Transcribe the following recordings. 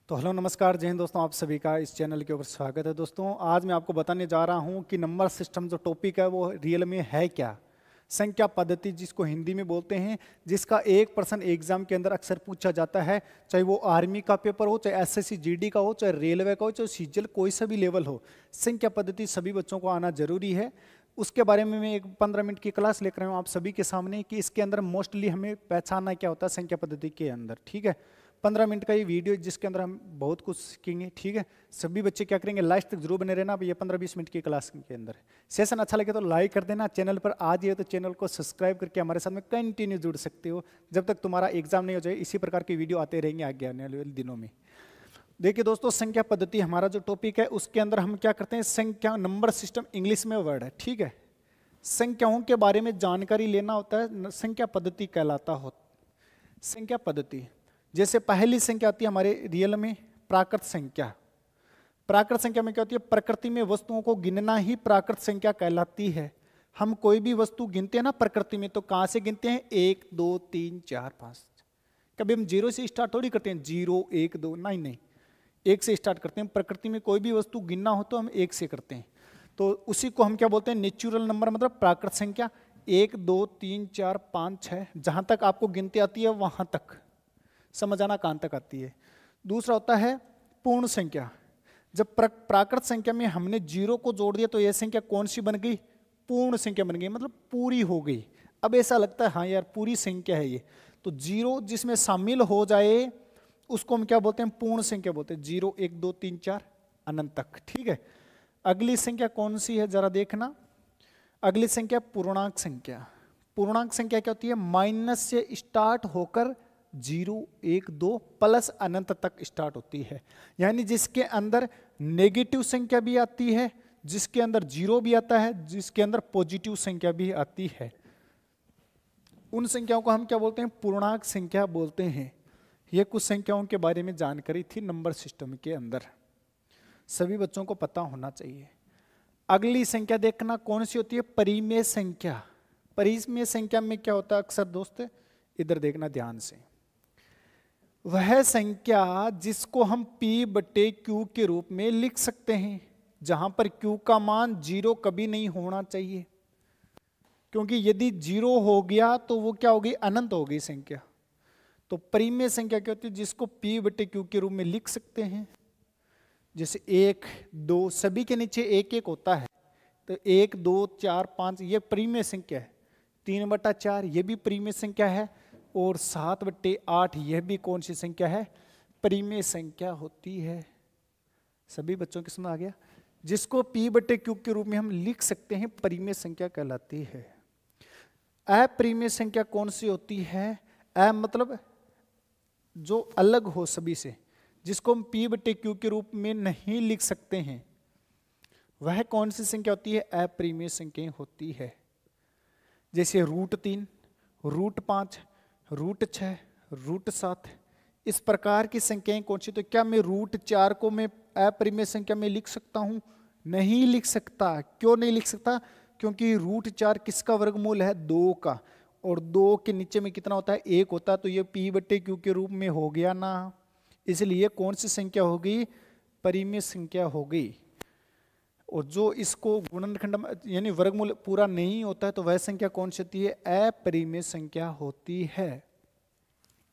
तो हेलो नमस्कार जय हिंद दोस्तों, आप सभी का इस चैनल के ऊपर स्वागत है। दोस्तों आज मैं आपको बताने जा रहा हूं कि नंबर सिस्टम जो टॉपिक है वो रियल में है क्या। संख्या पद्धति जिसको हिंदी में बोलते हैं, जिसका 1% एग्जाम के अंदर अक्सर पूछा जाता है, चाहे वो आर्मी का पेपर हो, चाहे एसएससी जीडी का हो, चाहे रेलवे का हो, चाहे सीजीएल कोई सा भी लेवल हो, संख्या पद्धति सभी बच्चों को आना जरूरी है। उसके बारे में मैं एक 15 मिनट की क्लास लेकर आया हूँ आप सभी के सामने कि इसके अंदर मोस्टली हमें पहचानना क्या होता है संख्या पद्धति के अंदर। ठीक है, 15 मिनट का ये वीडियो जिसके अंदर हम बहुत कुछ सीखेंगे। ठीक है, सभी बच्चे क्या करेंगे, लास्ट तक जरूर बने रहना। अब ये 15-20 मिनट की क्लास के अंदर सेशन अच्छा लगे तो लाइक कर देना। चैनल पर आ जाए तो चैनल को सब्सक्राइब करके हमारे साथ में कंटिन्यू जुड़ सकते हो जब तक तुम्हारा एग्जाम नहीं हो जाए। इसी प्रकार की वीडियो आते रहेंगे आगे आने वाले दिनों में। देखिए दोस्तों, संख्या पद्धति हमारा जो टॉपिक है उसके अंदर हम क्या करते हैं, संख्या नंबर सिस्टम इंग्लिश में वर्ड है। ठीक है, संख्याओं के बारे में जानकारी लेना होता है, संख्या पद्धति कहलाता हो। संख्या पद्धति जैसे पहली संख्या आती है हमारे रियल में प्राकृत संख्या। प्राकृत संख्या में क्या होती है, प्रकृति में वस्तुओं को गिनना ही प्राकृत संख्या कहलाती है। हम कोई भी वस्तु गिनते हैं ना प्रकृति में, तो कहां से गिनते हैं, 1 2 3 4 5। कभी हम 0 से स्टार्ट थोड़ी करते हैं, 0 1 2, नहीं, 1 से स्टार्ट करते हैं। प्रकृति में कोई भी वस्तु गिनना हो तो हम 1 से करते हैं। तो उसी को हम क्या बोलते हैं, नेचुरल नंबर, मतलब प्राकृत संख्या। 1 2 3 4 5 6 जहां तक आपको गिनती आती है वहां तक समझ आना कहां तक आती है। दूसरा होता है पूर्ण संख्या। जब प्राकृत संख्या में हमने 0 को जोड़ दिया तो यह संख्या कौन सी बन गई, पूर्ण संख्या बन गई, मतलब पूरी हो गई। अब ऐसा लगता है हाँ यार पूरी संख्या है ये, तो 0 जिसमें शामिल हो जाए उसको हम क्या बोलते हैं, पूर्ण संख्या बोलते हैं। 0 1 2 3 4 अनंत तक। ठीक है, अगली संख्या कौन सी है जरा देखना। अगली संख्या पूर्णांक संख्या। पूर्णांक संख्या क्या होती है, माइनस से स्टार्ट होकर 0 1 2 प्लस अनंत तक स्टार्ट होती है। यानी जिसके अंदर नेगेटिव संख्या भी आती है, जिसके अंदर 0 भी आता है, जिसके अंदर पॉजिटिव संख्या भी आती है, उन संख्याओं को हम क्या बोलते हैं, पूर्णांक संख्या बोलते हैं। यह कुछ संख्याओं के बारे में जानकारी थी नंबर सिस्टम के अंदर, सभी बच्चों को पता होना चाहिए। अगली संख्या देखना कौन सी होती है, परिमेय संख्या। परिमेय संख्या में क्या होता है अक्सर दोस्त, इधर देखना ध्यान से। वह संख्या जिसको हम P/Q के रूप में लिख सकते हैं, जहां पर Q का मान 0 कभी नहीं होना चाहिए, क्योंकि यदि 0 हो गया तो वो क्या होगी, अनंत हो गई संख्या। तो परिमेय संख्या क्या होती है, जिसको P/Q के रूप में लिख सकते हैं। जैसे 1 2 सभी के नीचे 1 1 होता है, तो 1 2 4 5 ये परिमेय संख्या है। 3/4 ये भी परिमेय संख्या है, और 7/8 यह भी कौन सी संख्या है, परिमेय संख्या होती है। सभी बच्चों की समझ आ गया, जिसको P/Q के रूप में हम लिख सकते हैं परिमेय संख्या कहलाती है। अपरिमेय संख्या कौन सी होती है, मतलब जो अलग हो सभी से, जिसको हम P/Q के रूप में नहीं लिख सकते हैं, वह कौन सी संख्या होती है, अपरिमेय संख्या होती है। जैसे √3 √5 √6 √7 इस प्रकार की संख्याएं कौन सी। तो क्या मैं √4 को मैं अपरिमेय संख्या में लिख सकता हूं, नहीं लिख सकता। क्यों नहीं लिख सकता, क्योंकि √4 किसका वर्गमूल है, 2 का, और 2 के नीचे में कितना होता है, 1 होता है। तो ये P/Q के रूप में हो गया ना, इसलिए कौन सी संख्या हो गई, परिमेय संख्या हो गई। और जो इसको गुणनखंड यानी वर्गमूल पूरा नहीं होता है तो वह संख्या कौन सी होती है, अपरिमेय संख्या होती है।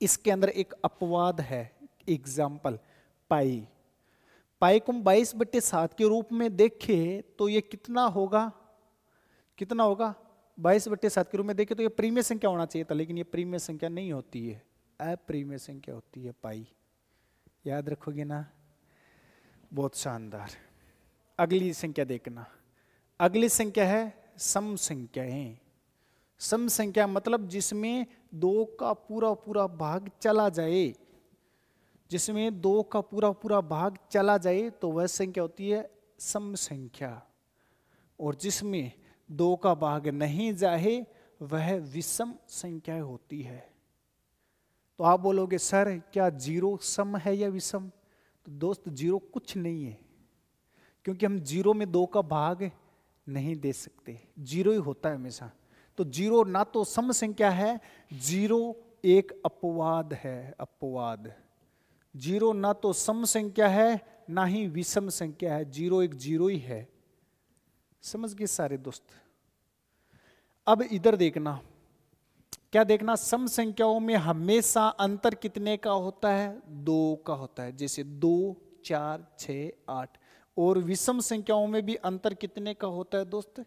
इसके अंदर एक अपवाद है, एग्जाम्पल पाई। पाई को 22/7 के रूप में देखें तो ये कितना होगा, 22/7 के रूप में देखें तो ये परिमेय संख्या होना चाहिए था, लेकिन ये परिमेय संख्या नहीं होती है, अपरिमेय संख्या होती है पाई। याद रखोगे ना, बहुत शानदार। अगली संख्या देखना, अगली संख्या है सम संख्याएं। सम संख्या मतलब जिसमें 2 का पूरा पूरा भाग चला जाए, जिसमें 2 का पूरा पूरा भाग चला जाए तो वह संख्या होती है सम संख्या, और जिसमें 2 का भाग नहीं जाए वह विषम संख्या होती है। तो आप बोलोगे सर क्या 0 सम है या विषम, तो दोस्त 0 कुछ नहीं है, क्योंकि हम 0 में 2 का भाग नहीं दे सकते, 0 ही होता है हमेशा। तो 0 ना तो सम संख्या है, 0 एक अपवाद है, अपवाद। जीरो ना तो सम संख्या है ना ही विषम संख्या है, जीरो एक जीरो ही है। समझ गए सारे दोस्त। अब इधर देखना, क्या देखना, सम संख्याओं में हमेशा अंतर कितने का होता है? 2 का होता है, जैसे 2, 4, 6, 8। और विषम संख्याओं में भी अंतर कितने का होता है दोस्त?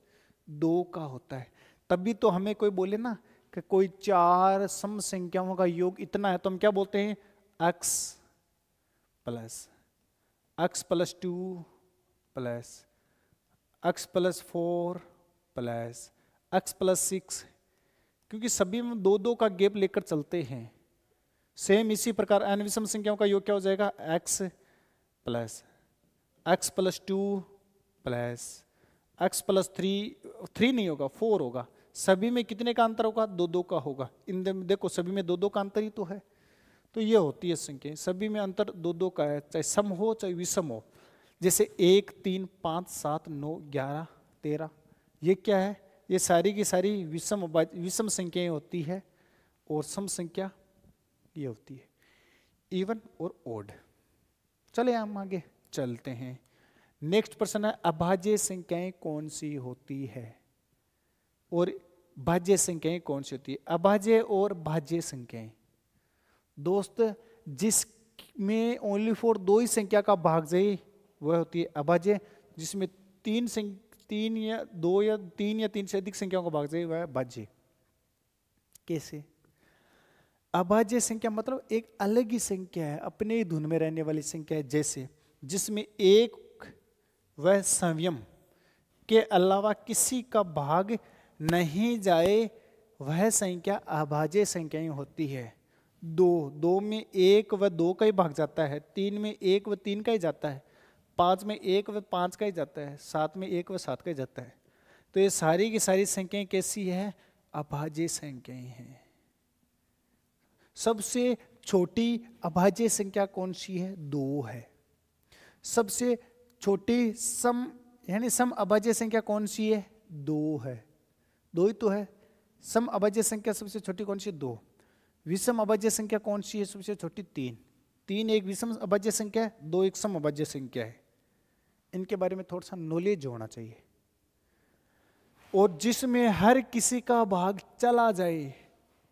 2 का होता है। तभी तो हमें कोई बोले ना कि कोई 4 सम संख्याओं का योग इतना है, तो हम क्या बोलते हैं? x plus 2 plus x plus 4 plus x plus 6, क्योंकि सभी में 2-2 का गैप लेकर चलते हैं। सेम इसी प्रकार n विषम संख्याओं का योग क्या हो जाएगा? x plus 2 plus x plus 3 नहीं होगा, 4 होगा। सभी में कितने का अंतर होगा? 2-2 का होगा। इन देखो सभी में 2-2 का अंतर ही तो है। तो ये होती है संख्या, सभी में अंतर 2-2 का है, चाहे सम हो चाहे विषम हो। जैसे 1, 3, 5, 7, 9, 11, 13, ये क्या है? ये सारी की सारी विषम संख्याएं होती है, और सम संख्या ये होती है इवन और ओड। चले हम आगे चलते हैं। नेक्स्ट प्रश्न है, अभाज्य संख्याएं कौन सी होती है और भाज्य संख्याएं कौन सी होती है? अभाज्य और भाज्य संख्याएं दोस्त, जिसमें ओनली फॉर 2 ही संख्या का भागजयी वह होती है अभाज्य। जिसमें 3 या 2 या 3 या 3 से अधिक संख्याओं का भागजयी वह है भाज्य। कैसे? अभाज्य संख्या मतलब एक अलग ही संख्या है, अपने ही धुन में रहने वाली संख्या है। जैसे जिसमें एक वह संयम के अलावा किसी का भाग नहीं जाए, वह संख्या अभाज्य संख्याएं होती है। 2 में 1 व 2 का ही भाग जाता है, 3 में 1 व 3 का ही जाता है, 5 में 1 व 5 का ही जाता है, 7 में 1 व 7 का ही जाता है। तो ये सारी की सारी संख्याएं कैसी है? अभाज्य संख्याएं हैं। सबसे छोटी अभाज्य संख्या कौन सी है? 2 है। सबसे छोटी सम यानी सम अभाज्य संख्या कौन सी है? 2 है। 2 ही तो है। सम अभाज्य संख्या सबसे छोटी कौन सी? 2। विषम अभाज्य संख्या कौन सी है सबसे छोटी? 3 एक विषम अभाज्य संख्या है, 2 एक सम अभाज्य संख्या है। इनके बारे में थोड़ा सा नॉलेज होना चाहिए। और जिसमें हर किसी का भाग चला जाए,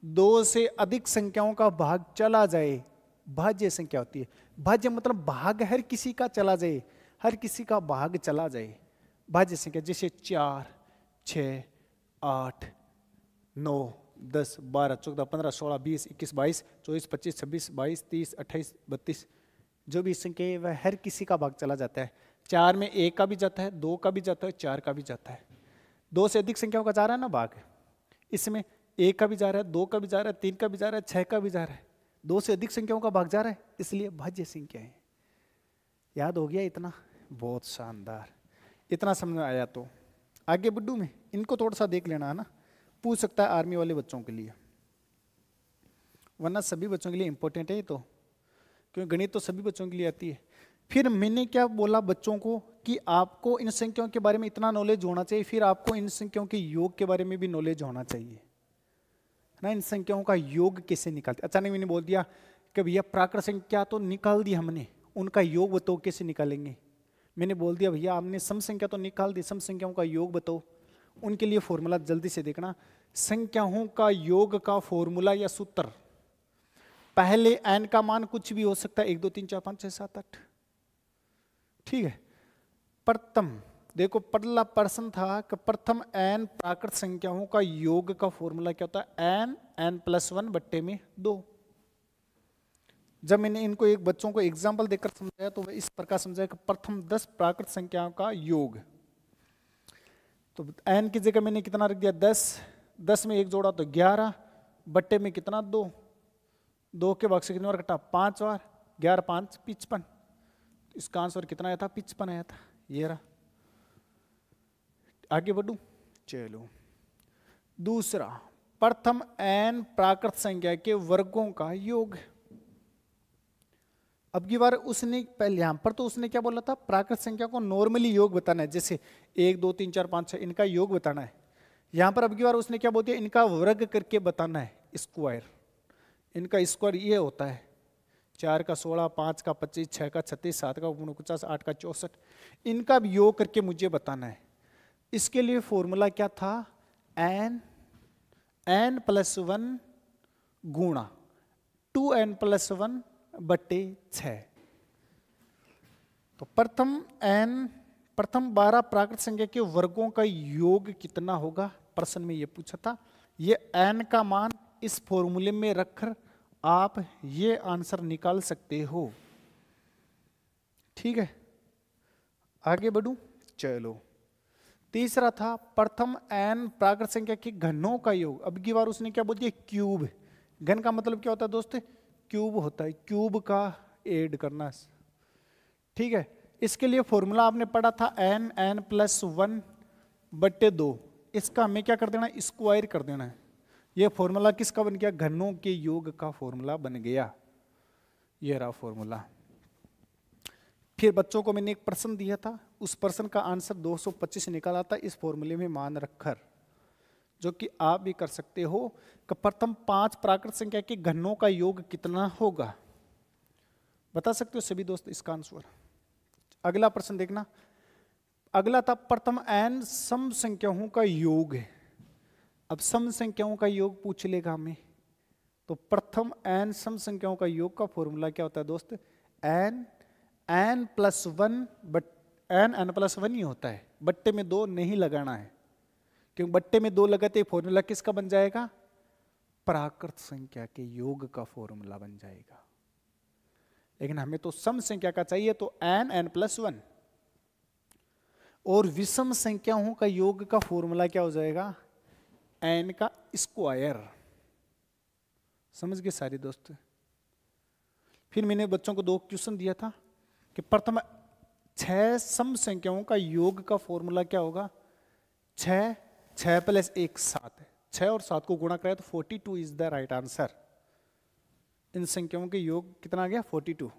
2 से अधिक संख्याओं का भाग चला जाए, भाज्य संख्या होती है। भाज्य मतलब भाग हर किसी का चला जाए, हर किसी का भाग चला जाए, भाज्य संख्या। जैसे 4, 6, 8, 9, 10, 12, 14, 15, 16, 20, 21, 22, 24, 25, 26, 22, 30, 28, 32, जो भी संख्या है वह हर किसी का भाग चला जाता है। 4 में 1 का भी जाता है, 2 का भी जाता है, 4 का भी जाता है। 2 से अधिक संख्याओं का जा रहा है ना भाग, इसमें 1 का भी जा रहा है, 2 का भी जा रहा है, 3 का भी जा रहा है, 6 का भी जा रहा है। 2 से अधिक संख्याओं का भाग जा रहा है, इसलिए भाज्य संख्या है। याद हो गया इतना? बहुत शानदार। इतना समझ में आया तो आगे बुड्डू में इनको थोड़ा सा देख लेना है ना, पूछ सकता है आर्मी वाले बच्चों के लिए, वरना सभी बच्चों के लिए इंपॉर्टेंट है ये तो, क्योंकि गणित तो सभी बच्चों के लिए आती है। फिर मैंने क्या बोला बच्चों को कि आपको इन संख्याओं के बारे में इतना नॉलेज होना चाहिए, फिर आपको इन संख्याओं के योग के बारे में भी नॉलेज होना चाहिए ना। इन संख्याओं का योग कैसे निकालते? अचानक मैंने बोल दिया कि भैया प्राकृत संख्या तो निकाल दी हमने, उनका योग बताओ कैसे निकालेंगे। मैंने बोल दिया भैया आपने सम संख्या तो निकाल दी, सम संख्याओं का योग बताओ। उनके लिए फॉर्मूला जल्दी से देखना। संख्याओं का योग का फॉर्मूला या सूत्र, पहले n का मान कुछ भी हो सकता है, 1 2 3 4 5 6 7 8, ठीक है। प्रथम देखो पहला प्रश्न था कि प्रथम n प्राकृत संख्याओं का योग का फॉर्मूला क्या होता है? n प्लस 1 बट्टे में 2। जब मैंने इनको एक बच्चों को एग्जाम्पल देकर समझाया तो इस प्रकार समझाया कि प्रथम 10 प्राकृत संख्याओं का योग, तो n की जगह मैंने कितना रख दिया? 10 में 1 जोड़ा तो 11 बट्टे में कितना? 2 के भाग से कितनी बार कटा? 5 बार। 11 5 55, इसका आंसर कितना आया था? 55 आया था। ये रहा। आगे बढ़ूं, चलो। दूसरा, प्रथम n प्राकृत संख्या के वर्गों का योग। अब की बार उसने पहले यहां पर तो उसने क्या बोला था? प्राकृत संख्या को नॉर्मली योग बताना है, जैसे 1 2 3 4 5 6 इनका योग बताना है। यहां पर अब की बार उसने क्या बोल दिया? इनका वर्ग करके बताना है, स्क्वायर। इनका स्क्वायर ये होता है, 4 का 16, 5 का 25, 6 का 36, 7 का 49, 8 का 64, इनका भी योग करके मुझे बताना है। इसके लिए फॉर्मूला क्या था, n प्लस 1 गुणा 2n प्लस 1 बटे 6। तो प्रथम 12 प्राकृत संख्या के वर्गों का योग कितना होगा, प्रश्न में ये पूछा था। ये n का मान इस फॉर्मूले में रखकर आप ये आंसर निकाल सकते हो। ठीक है, आगे बढ़ूं, चलो। तीसरा था प्रथम n प्राकृत संख्या के घनों का योग। अब की बार उसने क्या बोल दिया, क्यूब। घन का मतलब क्या होता है दोस्त, क्यूब होता है, क्यूब का ऐड करना। ठीक है, इसके लिए फॉर्मूला आपने पढ़ा था n प्लस 1 बट्टे 2। इसका हमें क्या कर देना, स्क्वायर कर देना है। ये फॉर्मूला किसका बन गया, घनों के योग का फॉर्मूला बन गया। ये रहा फॉर्मूला। फिर बच्चों को मैंने एक प्रश्न दिया था, उस प्रश्न का आंसर 225 निकाला था इस फॉर्मूले में मान रखकर, जो कि आप भी कर सकते हो कि प्रथम 5 प्राकृत संख्या के घनों का योग कितना होगा। बता सकते हो सभी दोस्त इसका आंसर। अगला प्रश्न देखना, अगला था प्रथम n सम संख्याओं का योग है। अब सम संख्याओं का योग पूछ लेगा हमें, तो प्रथम n सम संख्याओं का योग का फॉर्मूला क्या होता है दोस्त, n plus 1 but n plus 1 ही होता है, बट्टे में 2 नहीं लगाना है, क्योंकि बट्टे में 2 लगाते फॉर्मूला किसका बन जाएगा, प्राकृत संख्या के योग का फॉर्मूला बन जाएगा। लेकिन हमें तो सम संख्या का चाहिए, तो n प्लस 1। और विषम संख्याओं का योग का फॉर्मूला क्या हो जाएगा, n का स्क्वायर। समझ गए सारे दोस्त। फिर मैंने बच्चों को 2 क्वेश्चन दिया था कि प्रथम 6 सम संख्याओं का योग का फॉर्मूला क्या होगा, 6 प्लस 1 7 है, 6 और 7 को गुणा करें तो 42 इज द राइट आंसर। इन संख्याओं के योग कितना आ गया, 42।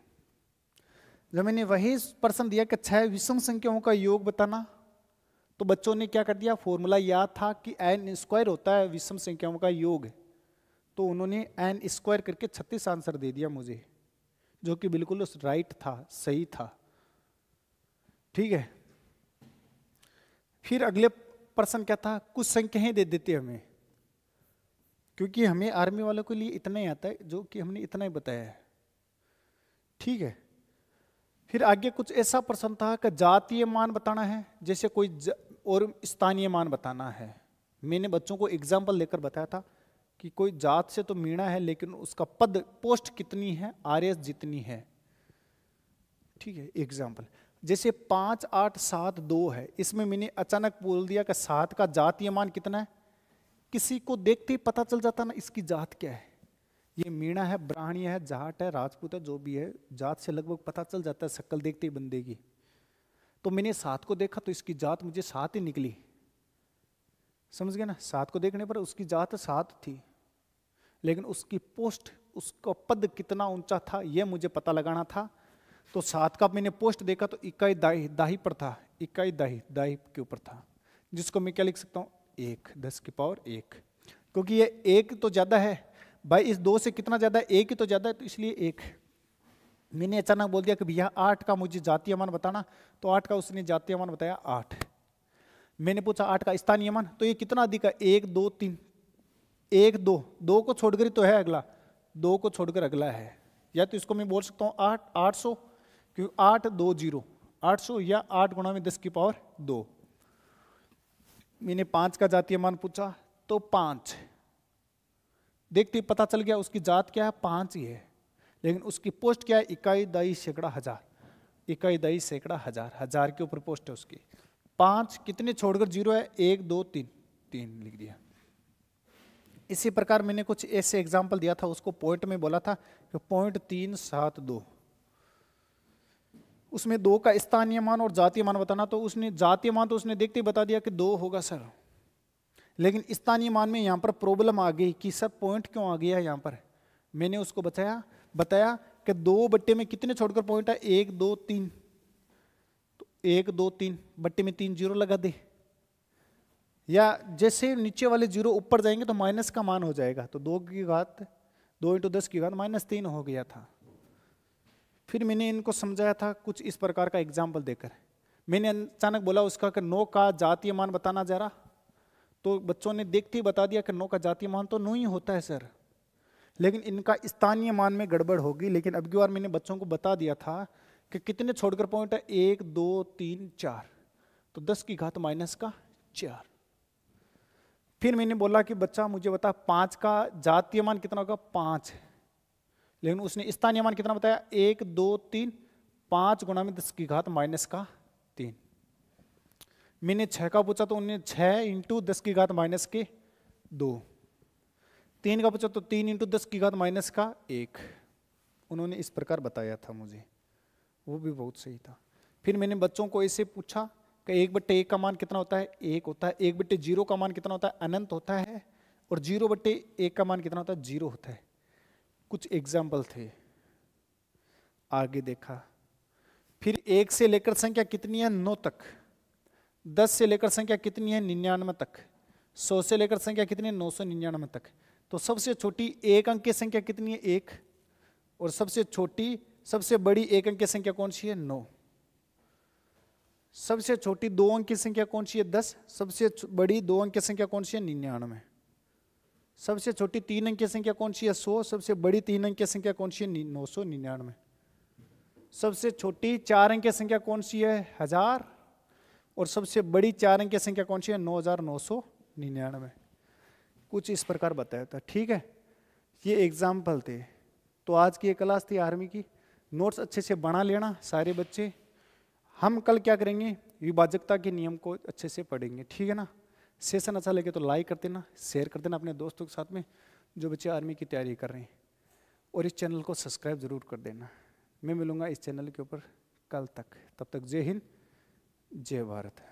जब मैंने वही प्रश्न दिया कि 6 विषम संख्याओं का योग बताना, तो बच्चों ने क्या कर दिया, फॉर्मूला याद था कि n स्क्वायर होता है विषम संख्याओं का योग, तो उन्होंने n स्क्वायर करके 36 आंसर दे दिया मुझे, जो कि बिल्कुल राइट था, सही था। ठीक है, फिर अगले प्रश्न क्या था, कुछ संख्याएं दे देते हमें, क्योंकि हमें आर्मी वालों के लिए इतना ही आता है, जो कि हमने इतना ही बताया है। ठीक है, फिर आगे कुछ ऐसा प्रश्न था कि जातीय मान बताना है, जैसे कोई और स्थानीय मान बताना है। मैंने बच्चों को एग्जाम्पल लेकर बताया था कि कोई जात से तो मीणा है, लेकिन उसका पद पोस्ट कितनी है, आरएस जितनी है। ठीक है, एग्जाम्पल जैसे 5 8 7 2 है, इसमें मैंने अचानक बोल दिया कि 7 का जातीय मान कितना है, किसी को देखते ही पता चल जाता ना इसकी जात क्या है, ये मीणा है, ब्राह्मणीय है, जाट है, राजपूत है, जो भी है, जात से लगभग पता चल जाता है शक्ल देखते ही बंदे की। तो मैंने 7 को देखा तो इसकी जात मुझे 7 ही निकली। समझ गए ना, 7 को देखने पर उसकी जात 7 थी, लेकिन उसकी पोस्ट, उसका पद कितना ऊंचा था यह मुझे पता लगाना था। तो 7 का मैंने पोस्ट देखा तो इकाई दाही पर था, इकाई दाही के ऊपर था, जिसको मैं क्या लिख सकता हूँ, 1 10 की पावर 1, क्योंकि ये 1 तो ज्यादा है भाई, इस 2 से कितना ज्यादा है, 1 ही तो ज्यादा है, तो इसलिए 1। मैंने अचानक बोल दिया कि भैया 8 का मुझे जातीय मान बताना, तो 8 का उसने जातीय मान बताया 8। मैंने पूछा 8 का स्थानीय मान, तो ये कितना अधिक है, 1 2 3, 1 2 2 को छोड़कर ही तो है अगला, 2 को छोड़कर अगला है। या तो इसको मैं बोल सकता हूँ 800, क्योंकि 8 2 0 800, या 8 गुणा में 10 की पावर 2। मैंने 5 का जातीय मान पूछा तो 5, देखते ही पता चल गया उसकी जात क्या है, 5 ही है, लेकिन उसकी पोस्ट क्या है, इकाई दाई सैकड़ा हजार, इकाई दाई सैकड़ा हजार, हजार के ऊपर पोस्ट है उसकी। 5 कितने छोड़कर 0 है, 1 2 3, 3 लिख दिया। इसी प्रकार मैंने कुछ ऐसे एग्जाम्पल दिया था, उसको पॉइंट में बोला था कि पॉइंट 372, उसमें 2 का स्थानीय मान और जातीय मान बताना, तो उसने जातीय मान तो उसने देखते ही बता दिया कि 2 होगा सर, लेकिन स्थानीय मान में यहाँ पर प्रॉब्लम आ गई कि सर पॉइंट क्यों आ गया यहाँ पर। मैंने उसको बताया कि 2 बट्टे में कितने छोड़कर पॉइंट है, 1 2 3, तो 1 2 3 बट्टे में 3 0 लगा दे, या जैसे नीचे वाले 0 ऊपर जाएंगे तो माइनस का मान हो जाएगा, तो 2 की घात 2 × 10 की घात -3 हो गया था। फिर मैंने इनको समझाया था कुछ इस प्रकार का एग्जाम्पल देकर। मैंने अचानक बोला उसका कि 9 का जातीय मान बताना जरा, तो बच्चों ने देखते ही बता दिया कि 9 का जातीय मान तो 9 ही होता है सर, लेकिन इनका स्थानीय मान में गड़बड़ होगी। लेकिन अब की बार मैंने बच्चों को बता दिया था कि कितने छोड़कर पॉइंट है, 1 2 3 4, तो 10 की घात माइनस का 4। फिर मैंने बोला कि बच्चा मुझे बता 5 का जातीय मान कितना होगा, 5 है, लेकिन उसने स्थानीय मान कितना बताया, 1 2 3, 5 गुणा में 10 की घात माइनस का 3। मैंने 6 का पूछा तो उन्होंने 6 इंटू 10 की घात माइनस के 2। 3 का पूछा तो 3 इंटू 10 की घात माइनस का 1। उन्होंने इस प्रकार बताया था मुझे, वो भी बहुत सही था। फिर मैंने बच्चों को ऐसे पूछा कि 1/1 का मान कितना होता है, 1 होता है। 1/0 का मान कितना होता है, अनंत होता है। और 0/1 का मान कितना होता है, 0 होता है। कुछ एग्जाम्पल थे, आगे देखा। फिर 1 से लेकर संख्या कितनी है, 9 तक। 10 से लेकर संख्या कितनी है, 99 तक। 100 से लेकर संख्या कितनी है, 999 तक। तो सबसे छोटी एक अंक की संख्या कितनी है, 1। और सबसे छोटी सबसे बड़ी एक अंक की संख्या कौन सी है, 9। सबसे छोटी 2 अंक की संख्या कौन सी है, 10। सबसे बड़ी 2 अंक की संख्या कौन सी है, 99। सबसे छोटी 3 अंक की संख्या कौन सी है, 100। सबसे बड़ी 3 अंक की संख्या कौन सी है, 999। सबसे छोटी 4 अंक की संख्या कौन सी है, 1000। और सबसे बड़ी 4 अंक की संख्या कौन सी है, 9999। कुछ इस प्रकार बताया था, ठीक है। ये एग्जाम्पल थे। तो आज की ये क्लास थी 8वीं की। नोट्स अच्छे से बना लेना सारे बच्चे। हम कल क्या करेंगे, विभाजकता के नियम को अच्छे से पढ़ेंगे, ठीक है ना। सेशन अच्छा लगे तो लाइक कर देना, शेयर कर देना अपने दोस्तों के साथ में जो बच्चे आर्मी की तैयारी कर रहे हैं। और इस चैनल को सब्सक्राइब जरूर कर देना। मैं मिलूंगा इस चैनल के ऊपर कल तक। तब तक जय हिंद, जय भारत।